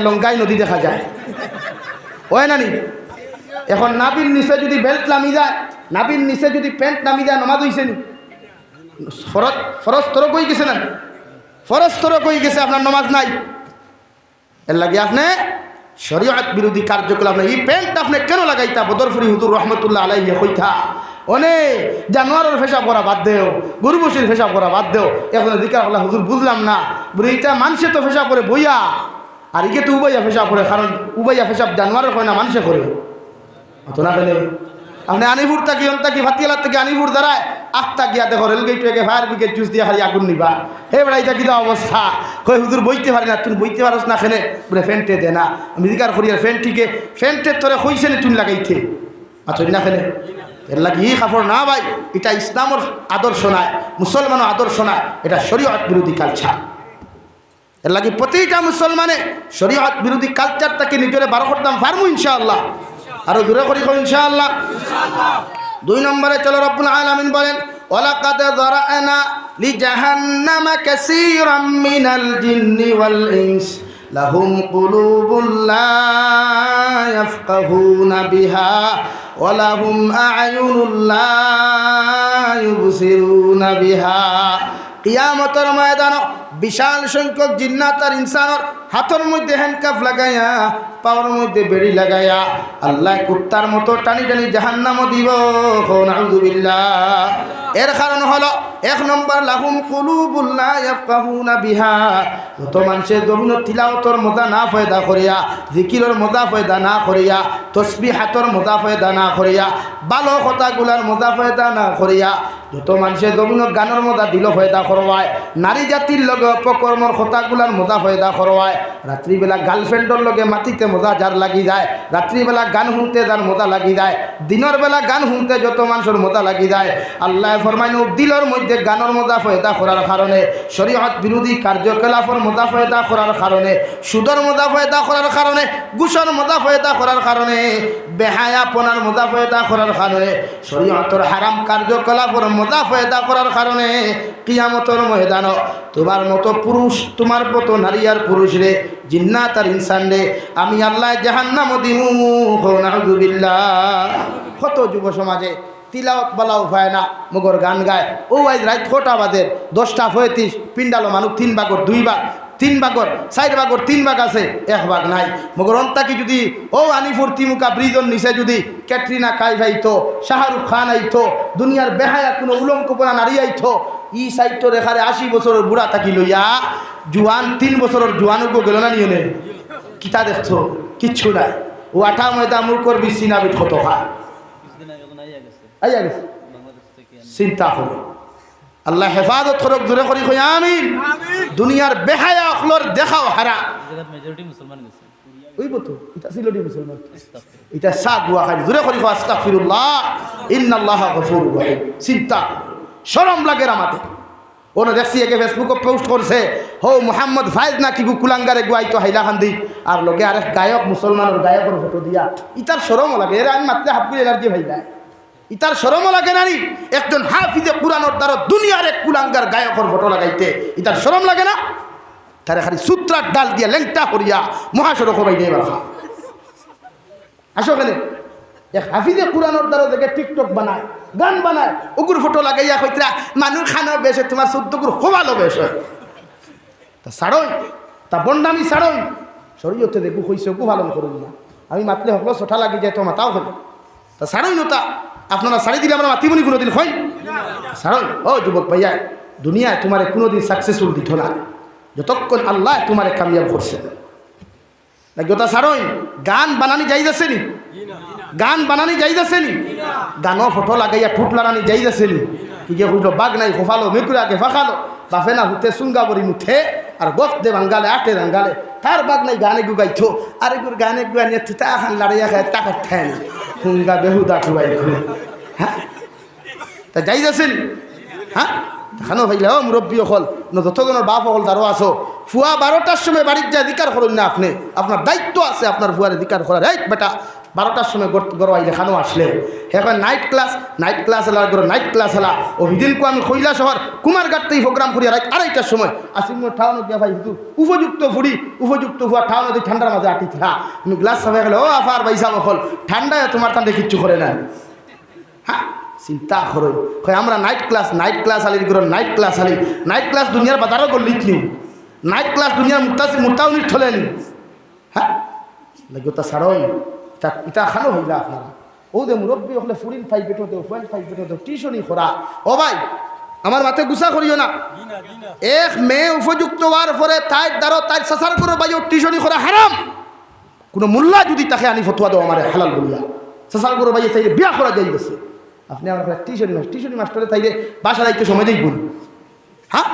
A: লঙ্গাই নদী দেখা যায়, ওই নানি। এখন নাবির নিচে যদি বেল্ট নামি যায়, নাবির নিচে যদি প্যান্ট নামি যায়, নমাজ হইছে নি? ফরজ তরক হয়ে গেছে না? ফরজ তরক হয়ে গেছে, আপনার নমাজ নাই। এর লাগে আপনি শরীয়ত বিরোধী কার্যকলাপ এই প্যান্ট আপনি কেন লাগাইতা? বদরফুরি হুজুর রহমতুল্লাহ আলাইহি কইতা, অনে জানোয়ারের পেশাব করা বাদ দেও, গরু বসির পেশাব করা বাদ দেও। এখন জিকার হলা হুজুর বুঝলাম না, বলে এটা মানুষে তো পেশাব করে বইয়া, আর ইকে তো উবাইয়া পেশাব করে, কারণ উবাইয়া পেশাব জানোয়ারের হয় না, মানুষে করে। অত না পেলে আপনি আনিপুর থাকি অন্তাকি ভাতিয়ালার থেকে আনিপুর দাঁড়ায় আখতা গিয়া দেখো রেলগেট ফায়ার ব্রিগেড জুস দিয়ে খালি আগুন নিবা। হে বেড়া এটা কিনা অবস্থা? কই হুজুর বইতে পারি না। তুমি বইতে পারস না খেনে বলে ফ্যান্টে দে না, আমি জিকার করি আর ফ্যানটিকে ফ্যান্টের তোরে কইছে নি তুমি লাগাইতে আচ্ছা না খেলে। এর লাগে ই কাপড় না ভাই, এটা ইসলামের আদর্শ নয়, মুসলমানের আদর্শ নয়, এটা শরীয়ত বিরোধী কালচার। এর লাগে প্রতিটা মুসলমানে শরীয়ত বিরোধী কালচারটাকে নিজের বারো করতাম ফার্মু ইনশাআল্লাহ, আরো দূরে করি ইনশাআল্লাহ। 2 নম্বরে চলো রব্বুল আলামিন বলেন, ওয়ালাকাদ যারানা লিজাহান্নামা কাসীরাম মিনাল জিন্নি ওয়াল ইনস লাহুম কুলুবুন লা ইয়াফকাহুনা বিহা ওয়া লাহুম আ'য়ুনুন লা ইউবসিরুনা বিহা। কিয়ামতের ময়দানে বিশাল সংখ্যক জিন্নাত আর ইনসানের হাতের মধ্যে হ্যান্ডকাফ লাগাইয়া, পাওয়ার মধ্যে বেড়ি লাগাইয়া আল্লাহ কুত্তার মতো টানি টানি জাহান্নামে দিব। নাউযুবিল্লাহ। এর কারণ হলো 1 নম্বর লাহুম কুলুবুন লা ইয়াফকাহুনা বিহা। যত মানুষের জমিনের তিলাওয়াতের মজা না পয়দা করিয়া, জিকিরের মজা পয়দা না করিয়া, তসবিহাতের মজা পয়দা না করিয়া, ভালো কথাগুলার মজা পয়দা না করিয়া, যত মানুষের জমিনের গানের মজা দিল পয়দা করবায়, নারী জাতির লগে অপকর্মর কথাগুলার মজা পয়দা করবায়, রাত্রিবেলা গার্লফ্রেন্ডের লগে মাটিতে মজা যার লাগি যায়, রাত্রিবেলা গান শুনতে যার মজা লাগি যায়, দিনের বেলা গান শুনতে যত মানুষের মজা লাগি যায়, আল্লাহ ফরমাইন দিলের মধ্যে গানের মজা পয়দা করার কারণে, শরীয়ত বিরোধী কার্যকলাপের মজা পয়দা করার কারণে, সুদের মজা পয়দা করার কারণে, ঘুষের মজা পয়দা করার কারণে, বেহায়াপনার মজা পয়দা করার কারণে, শরীয়তের হারাম কার্যকলাপের মজা পয়দা করার কারণে কিয়ামতের ময়দান তোমার মতো পুরুষ, তোমার মতো নারী আর পুরুষ রে, জিন্নাত আর ইনসান রে আমি আল্লাহ জাহান্নামে দিমু। নাউযুবিল্লাহ। কত যুব সমাজে তিলাওয়াত বলা উপায় না, মগর গান গায়। ও আজ রাত 4টা বাজে 10টা 35 পিন্ডালো মানুষ 3 ভাগর 2 ভাগ 3 ভাগর 4 ভাগর 3 ভাগ আছে 1 ভাগ নাই মগর অন্তাকি যদি ও আনিফুর তিমুকা ব্রিজের নিচে যদি ক্যাটরিনা কাইফ আইতো শাহরুখ খান আইতো দুনিয়ার বেহায়া কোনো উলঙ্কপনা নারী আইতো ই সাইটো রেখারে 80 বছরের বুড়া থাকি লইয়া জুয়ান 3 বছরের জুয়ানকে গেল না নিয়নে কিতা দেখছো কিচ্ছু নাই ও আঠা ময়দা মুরকর বিছিনা বিট কত হয় আইয়া গেছে চিন্তা করো আল্লাহ হেফাজত করক জোরে করি কই আমিন দুনিয়ার বেহায়া অখলর দেখাও হারা
B: জায়গা মেজরিটি মুসলমান গেছে
A: ওইব তো এটা সিলটি মুসলমান এটা সাদ ওয়া খালি জোরে করি আস্তাগফিরুল্লাহ ইন্নাল্লাহা গফুরুর রহিম চিন্তা শরম লাগে আমাদের ওনা দেখছি একে ফেসবুকে পোস্ট করছে হো মোহাম্মদ ফাইজ না কি কুলাঙ্গারে গুয়াইতো হাইলাকান্দি আর লগে আরেক গায়ক মুসলমানের গায়কের ফটো দিয়া ইতার শরমও লাগে এরা আমি মাত্র হাফগুলি এনার্জি ভাইলা ইতার শরমও লাগে নানি একজন হাফিজে কুরআনের দ্বারা দুনিয়ার এক কুলাঙ্গার গায়কের ফটো লাগাইতে ইতার শরম লাগে না তারে খালি সূত্রার ডাল দিয়া লেংটা করিয়া মহাসড়ক হবাই দিয়ে রাখা আসো কেনে এক হাফিজে কুরআনের দ্বারা দেখে টিকটক বানায় গান বানায় উগুর ফটো লাগাইয়া কইতরা মানুষ খানার বেশে তোমার 14 গুর খোবালো বেশ তা সাড়ই তা বন্ডামি সাড়ই শরীয়তে দেখু কইছে কো পালন করুন না আমি মাতলে হকলো ছোটা লাগি যায় তো মাতাও হল তা সাড়ই নতা আপনারা শাড়ি দিলে আমরা মাতিবনি কোনোদিন হয় সাড়ই ও যুবক ভাইয়া দুনিয়ায় তোমারে কোনোদিন সাকসেসফুল দিত না যতক্ষণ আল্লাহ তোমারে কামিয়াব করছে না গোটা সাড়ই গান বানানি যাই যাচ্ছে নি গান বানানি যাই যাচ্ছে নি গানও ফটো লাগাইয়া ঠুট লাগানি যাই যাচ্ছে নি কি যে হইল বাঘ নাই খোফালো মেকুরাকে ফাঁকালো বাফে না হুতে সুঙ্গা বরি মুঠে আর গফ দে ভাঙ্গালে আটে ভাঙ্গালে তার বাঘ নাই গানে গুগাইছো আর এগুর গানে গুয়া নিয়ে তুই তাখান লড়াইয়া খায় তাকার ঠেন হুঙ্গা বেহুদা খুয়াই হ্যাঁ তা যাই যাচ্ছেন হ্যাঁ দেখানো ভাইলে ও মুরব্বী হল ন যতজনের বাপ হল তারও আসো ফুয়া 12টার সময় বাড়ির যা অধিকার করুন না আপনি আপনার দায়িত্ব আছে আপনার ফুয়ার অধিকার করার এই বেটা 12টার সময় গরবাই দেখানো আসলে এখন নাইট ক্লাস এলার গরো নাইট ক্লাস এলা ও হিদিনকু আমি খৈলা শহর কুমারঘাটতেই প্রোগ্রাম করি আর 2:30টার সময় আসিম ঠাউন দিয়া ভাই হুদু উপযুক্ত ফুয়া ঠাউন দিয়ে ঠান্ডার মাঝে আটি হ্যাঁ আমি গ্লাস সামনে গেলে ও আফার বাইসা বখল ঠান্ডায় তোমার টান্ডে কিচ্ছু করে না হ্যাঁ চিন্তা করুন আমরা নাইট ক্লাস আলির গরো নাইট ক্লাস দুনিয়ার বাজারও গল্লিত নি নাইট ক্লাস দুনিয়ার মুতাউনির ঠলেনি হ্যাঁ লাগে তা সারই ইটা খানো হইলা আপনারা ও যে মুরব্বী হলে ফুরিন 5 বেটো দেও 5 বেটো দেও টিউশনই করা ও ভাই আমার মাথা গুসা করিও না এক মেয়ে উপযুক্ত হওয়ার পরে তাই দ্বারা তাই সাসার করে ভাই টিউশনই করা হারাম কোনো মোল্লা যদি তাকে আনি ফতোয়া দাও আমার হালাল বলিয়া সাসার করে ভাই তাই বিয়া করা যাই গেছে আপনি আমার টিউশনি মাস্টারে তাইলে বাসা যাইতে সময় দেই বল হ্যাঁ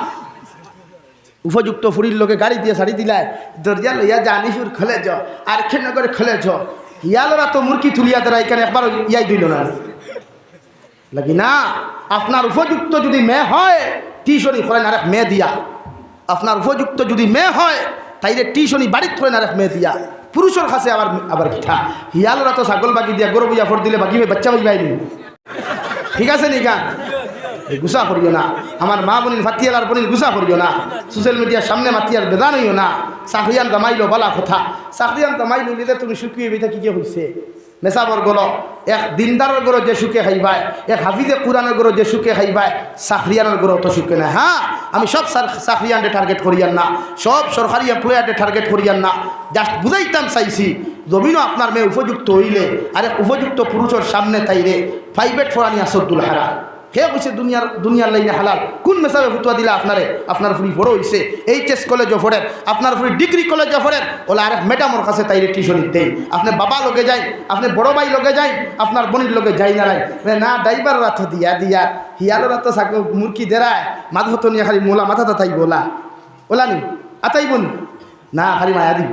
A: উপযুক্ত ফুরির লোকে গাড়ি দিয়ে শাড়ি দিলায় দরজা লইয়া জানিফুর খলে যাও আর খেন করে খলে যাও ইয়ালোরা তো মুরকি তুলিয়া দ্বারা এখানে একবার ইয়াই দিল না লাগি না আপনার উপযুক্ত যদি মেয়ে হয় টিউশনি করেন আরেক মেয়ে দিয়া আপনার উপযুক্ত যদি মেয়ে হয় তাইলে টিউশনি বাড়িত করেন আরেক মেয়ে দিয়া পুরুষের কাছে আবার কিঠা হিয়ালোরা তো ছাগল বাকি দিয়া গরু বুঝা ফোর দিলে বাকি হয়ে বাচ্চা বাকি বাইনি ঠিক আছে নি গান গুসা করিও না আমার মা বোনির ফাতিয়ালার বোনির গুসা করিও না সোশ্যাল মিডিয়ার সামনে মাতিয়ার বেদান হইও না চাকরিয়ান দামাইলো বলা কথা চাকরিয়ান দামাইলো নিলে তুমি শুকিয়ে বেথা কি হয়েছে মেসাবর গলো এক দিনদারের গরো যে সুখে খাইবায় এক হাফিজে কুরআনের গরো যে সুখে খাইবায় চাকরিয়ানের গরো তো সুখে না হ্যাঁ আমি সব চাকরিয়ানকে টার্গেট করিয়ান না সব সরকারি এমপ্লয়ারকে টার্গেট করিয়ান না জাস্ট বুঝাইতাম চাইছি জমিনও আপনার মেয়ে উপযুক্ত হইলে আর এক উপযুক্ত পুরুষের সামনে তাইরে প্রাইভেট ফরানি আসদ্দুল হারা কে বলছে দুনিয়ার লাইনে হালাল কোন মেসাবে ফতুয়া দিলা আপনার ফুরি বড় হয়েছে এইচএস কলেজও পড়েন আপনার ফুরি ডিগ্রি কলেজও পড়েন ওলা আরেক ম্যাডামর কাছে তাইরে টিউশনি দেন আপনি বাবা লগে যাই আপনি বড় ভাই লগে যাই আপনার বোনের লগে যাই না ড্রাইভার রাত দিয়া হিয়ালো রাত সাকে মুরকি দেরায় মাথা তো নিয়ে খালি মোলা মাথাটা তাই ওলা নি আতাই বোন না খালি মায়া দিব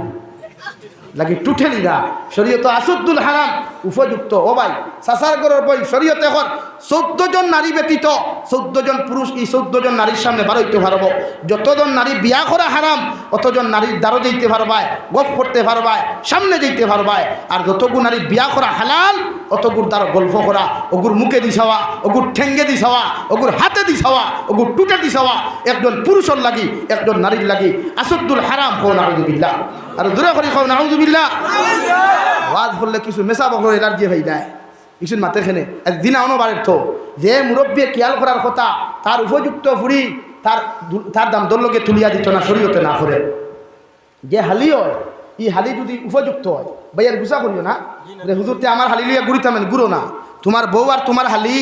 A: লাগে টুঠেলি না শরীয়ত আসদ্দুল হারাম উপযুক্ত ও ভাই সাসার গরর বই শরীয়ত এখন 14 জন নারী ব্যতীত 14 জন পুরুষ এই 14 জন নারীর সামনে বার হইতে পারব যতজন নারী বিয়া করা হারাম অতজন নারীর দ্বারও যেতে পারবায় গল্প করতে পারবায় সামনে যেতে পারবায় আর যতগুলো নারী বিয়া করা হালাল অতগুর দ্বারা গল্প করা ওগুর মুখে দিছাওয়া ওগুর ঠেঙ্গে দিছাওয়া ওগুর হাতে দিছাওয়া ওগুর টুটে দিছাওয়া একজন পুরুষের লাগি একজন নারীর লাগি আসদ্দুল হারাম কো নাউযুবিল্লাহ আর দূরে করে খাও নাউযুবিল্লাহ ওয়াজ বললে কিছু মেসা বকর এলার্জি হয়ে যায় কিছু মাতে খেনে একদিন অনবারের তো যে মুরব্বী খেয়াল করার কথা তার উপযুক্ত ফুড়ি তার দাম দল্লকে তুলিয়া দিত না শরীয়তে না করে যে হালি হয় ই হালি যদি উপযুক্ত হয় ভাইয়ার গুছা করিও না হুজুরতে আমার হালি লিয়া ঘুরিতামেন ঘুরো না তোমার বউ আর তোমার হালি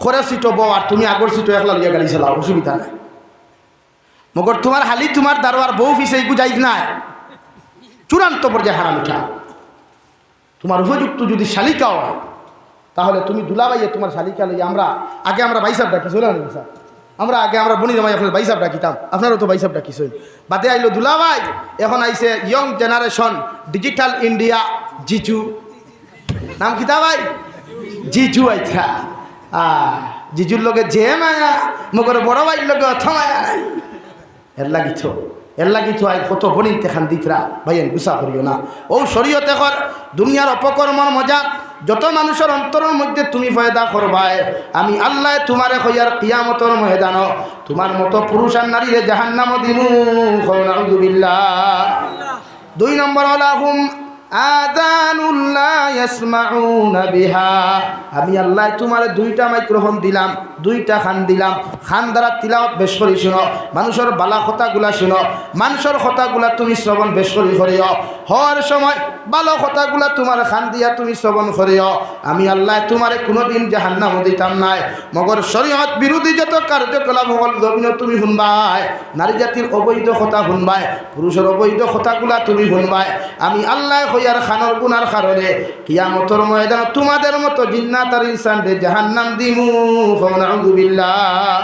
A: খরে সিটো বউ আর তুমি আগর সিটো একলা লিয়া গাড়ি চালাও অসুবিধা নাই মগর তোমার হালি তোমার দারোয়ার বউ ফিসে গুজাইজ নাই চূড়ান্ত পর্যায়ে হারাম উঠা তোমার উপযুক্ত যদি শালিকা হয় তাহলে তুমি দুলাভাইয়ে তোমার শালিকা লইয়া আমরা ভাইসাব ডাকি চলে আনি স্যার আমরা বনি জামাই আপনার ভাইসাব ডাকিতাম আপনারও তো ভাইসাব ডাকিছেন বাদে আইলো দুলাভাই এখন আইছে ইয়ং জেনারেশন ডিজিটাল ইন্ডিয়া জিজু নাম কিতা ভাই জিজু আইছা জিজুর লগে যে মায়া মগর বড় ভাইয়ের লগে অথ মায়া নাই এর লাগিছ আই কত বনিন তেখান দিতরা ভাইয়েন গুছা করিও না ও শরীয়ত এখন দুনিয়ার অপকর্মর মজা যত মানুষের অন্তরের মধ্যে তুমি ফায়দা করবাই আমি আল্লাহ তোমারে কইয়ার কিয়ামতের ময়দান তোমার মতো পুরুষ আর নারীরে জাহান্নামে দিমু নাউযুবিল্লাহ 2 নম্বর লাহুম আযানুল্লাহ ইয়াসমাউনা বিহা আমি আল্লাহ তোমারে 2টা মাইক্রোফোন দিলাম 2টা খান দিলাম খান দ্বারা তিলাওয়াত বেশ করে শুনো মানুষের বালা কথাগুলা শুনো মানুষের কথাগুলা তুমি শ্রবণ বেশ করে করিও হওয়ার সময় ভালো কথাগুলা তোমার খান দিয়া তুমি শ্রবণ করিও আমি আল্লাহ তোমারে কোনোদিন জাহান্নামে দিতাম নাই মগর শরীয়ত বিরোধী যত কার্যকলাপ হল জমিন তুমি শুনবাই নারী জাতির অবৈধ কথা শুনবাই পুরুষের অবৈধ কথাগুলা তুমি শুনবাই আমি আল্লাহ হইয়ার খানর গুনার কারণে কিয়ামতের ময়দানে তোমাদের মতো জিন্নাত আর ইনসানদের জাহান্নাম দিমু নাউযুবিল্লাহ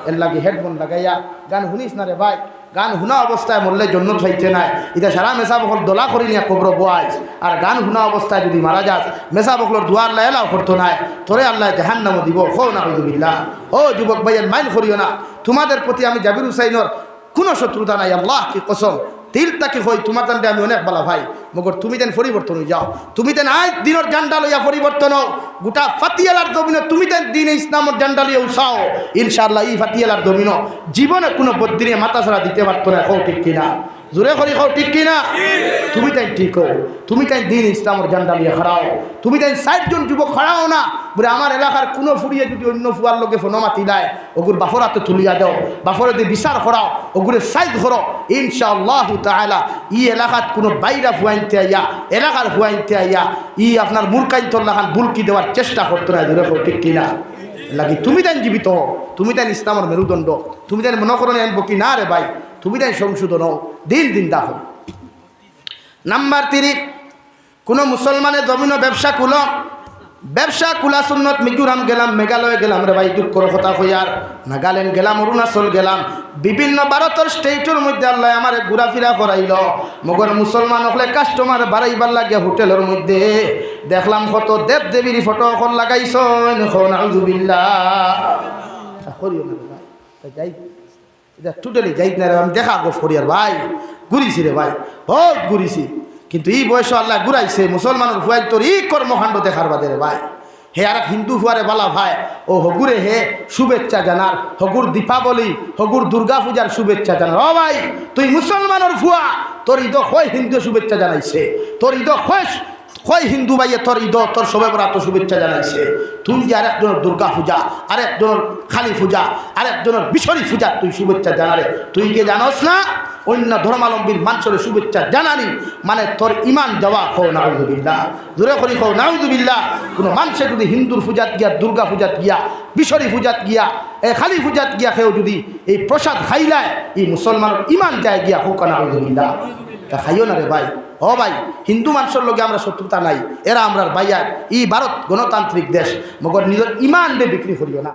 A: এর লাগি হেডফোন লাগাইয়া গান শুনিস না রে ভাই গান শুনা অবস্থায় মরলে জন্নত হইতে নাই এটা সারা মেসা বকল দোলা করি নিয়ে কবর বোয়াইস আর গান শুনা অবস্থায় যদি মারা যাস মেসা বকলর দুয়ার লাইলাও করতো নাই তোরে আল্লাহ জাহান্নামে দিব নাউযুবিল্লাহ ও যুবক ভাইয়ের মাইন্ড করিও না তোমাদের প্রতি আমি জাবির হুসাইনের কোনো শত্রুতা নাই আল্লাহ কি কসম তিলটাকে হই তোমার জানতে আমি অনেক বলা ভাই মগর তুমি দেন পরিবর্তন হয়ে যাও তুমি দেন আজ দিনের জান্ডা লইয়া পরিবর্তন হও গোটা ফাতিয়ালার জমিনে তুমি দেন দিন ইসলামের জান্ডা লইয়া উৎসাহ ইনশাআল্লাহ এই ফাতিয়ালার জমিন জীবনে কোনো বদিনে মাথা ছাড়া দিতে পারতো না কও ঠিক কিনা জোরে করি কও ঠিক কিনা তুমি তাই ঠিক হও তুমি তাই দিন ইসলামের জান্ডা লইয়া খাড়াও তুমি তাই 60 জন যুবক খাড়াও না বলে আমার এলাকার কোনো ফুরিয়ে যদি অন্য ফুয়ার লোকে ফোনো মাতি দেয় ওগুর বাফরাতে তুলিয়া দাও বাফরে দিয়ে বিচার করাও ওগুরে সাইজ করো ইনশাআল্লাহ তাআলা ই এলাকাত কোনো বাইরা ফুয়াইতে আইয়া এলাকার ফুয়াইতে আইয়া ই আপনার মূর্খাইন্তর লাখান বুলকি দেওয়ার চেষ্টা করতো না জোরে কও ঠিক কিনা লাগি তুমি তাই জীবিত হও তুমি তাই ইসলামের মেরুদণ্ড তুমি তাই মনে করো আনবো কি না রে ভাই তুমি তাই সংশোধন হও দিন দিন দেখো নাম্বার 3 কোনো মুসলমানের জমিন ব্যবসা কুলা সুন্নত মিজোরাম গেলাম মেঘালয় গেলাম রে ভাই দুঃখ কথা হইয়ার নাগাল্যান্ড গেলাম অরুণাচল গেলাম বিভিন্ন ভারতের স্টেটের মধ্যে আল্লাহ আমার ঘোরাফেরা করাইল মগর মুসলমান হলে কাস্টমার বাড়াইবার লাগে হোটেলের মধ্যে দেখলাম কত দেব দেবীর ফটো এখন লাগাইছ নাউযুবিল্লাহ করিও না ভাই যাই এটা টোটালি যাই না রে আমি দেখা গো ফরিয়ার ভাই ঘুরিছি রে ভাই বহুত ঘুরিছি কিন্তু এই বয়স আল্লাহ ঘুরাইছে মুসলমানের ফুয়াই তোর এই কর্মকাণ্ড দেখার বাদে রে ভাই হে আর হিন্দু ফুয়ারে বালা ভাই ও হগুরে হে শুভেচ্ছা জানার হগুর দীপাবলি হগুর দুর্গা পূজার শুভেচ্ছা জানার ও ভাই তুই মুসলমানের ফুয়া তোর ঈদ হয় হিন্দু শুভেচ্ছা জানাইছে তোর ঈদ হয় হিন্দু ভাইয়ে তোর ঈদ তোর সবে বড় শুভেচ্ছা জানাইছে তুই যে আরেকজনের দুর্গা পূজা আরেকজনের কালী পূজা আরেকজনের বিশ্বরী পূজা তুই শুভেচ্ছা জানারে তুই কে জানোস না অন্য ধর্মাবলম্বীর মানুষের শুভেচ্ছা জানানি মানে তোর ইমান যাওয়া হো নাউযুবিল্লাহ জোরে করি হো নাউযুবিল্লাহ কোনো মানুষে যদি হিন্দুর পূজাত গিয়া দুর্গা পূজাত গিয়া বিশ্বরী পূজাত গিয়া কালী পূজাত গিয়া কেউ যদি এই প্রসাদ খাইলায় এই মুসলমানের ইমান যায় গিয়া হোক নাউযুবিল্লাহ তা খাইও না রে ভাই ও ভাই হিন্দু মানুষের লগে আমরা শত্রুতা নাই এরা আমরা ভাইয়ার এই ভারত গণতান্ত্রিক দেশ মগর নিজের ইমান দিয়ে বিক্রি করিও না।